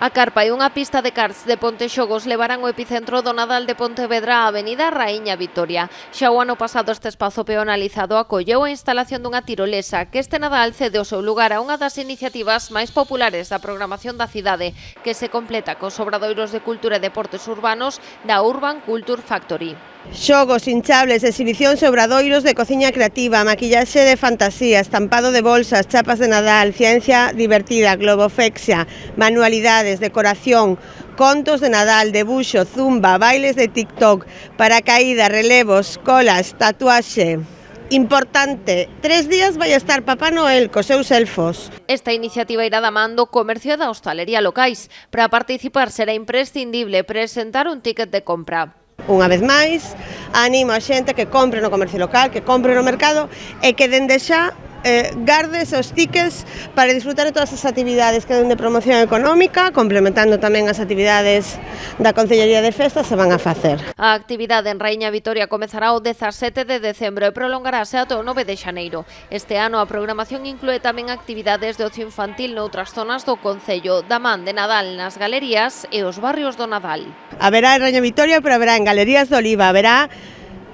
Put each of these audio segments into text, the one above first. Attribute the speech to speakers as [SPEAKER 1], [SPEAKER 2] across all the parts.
[SPEAKER 1] A carpa e unha pista de karts de Pontexogos levarán o epicentro do Nadal de Pontevedra á avenida Raíña Vitoria. Xa o ano pasado este espazo peonalizado acolleu a instalación dunha tirolesa que este Nadal cede o seu lugar a unha das iniciativas máis populares da programación da cidade, que se completa cos obradoiros de cultura e deportes urbanos da Urban Culture Factory.
[SPEAKER 2] Xogos, hinchables, exhibicións e obradoiros de cociña creativa, maquillaxe de fantasía, estampado de bolsas, chapas de Nadal, ciencia divertida, globofexia, manualidades, decoración, contos de Nadal, debuxo, zumba, bailes de TikTok, paracaídas, relevos, colas, tatuaxe. Importante, 3 días vai estar Papá Noel cos seus elfos.
[SPEAKER 1] Esta iniciativa irá da man do comercio e da hostalería locais. Para participar será imprescindible presentar un ticket de compra.
[SPEAKER 2] Unha vez máis, animo a xente que compre no comercio local, que compre no mercado e que dende xa garde esos tickets para disfrutar de todas as actividades que den de promoción económica, complementando tamén as actividades da Concellería de Festas se van a facer.
[SPEAKER 1] A actividade en Raíña Vitoria comezará o 17 de decembro e prolongarase ata o 9 de xaneiro. Este ano a programación inclúe tamén actividades de ocio infantil noutras zonas do Concello, da man de Nadal nas galerías e os barrios do Nadal.
[SPEAKER 2] Haberá en Raíña Vitoria, pero haberá en Galerías de Oliva, haberá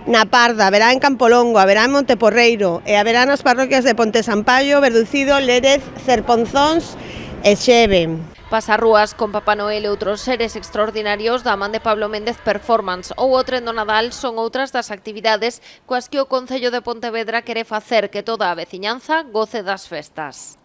[SPEAKER 2] na Parda, haberá en Campolongo, haberá en Monteporreiro e haberá nas parroquias de Ponte Sampaio, Verducido, Lérez, Cerponzóns e Xeve.
[SPEAKER 1] Pasarrúas con Papá Noel e outros seres extraordinarios da man de Pablo Méndez Performance ou o tren do Nadal son outras das actividades coas que o Concello de Pontevedra quere facer que toda a veciñanza goce das festas.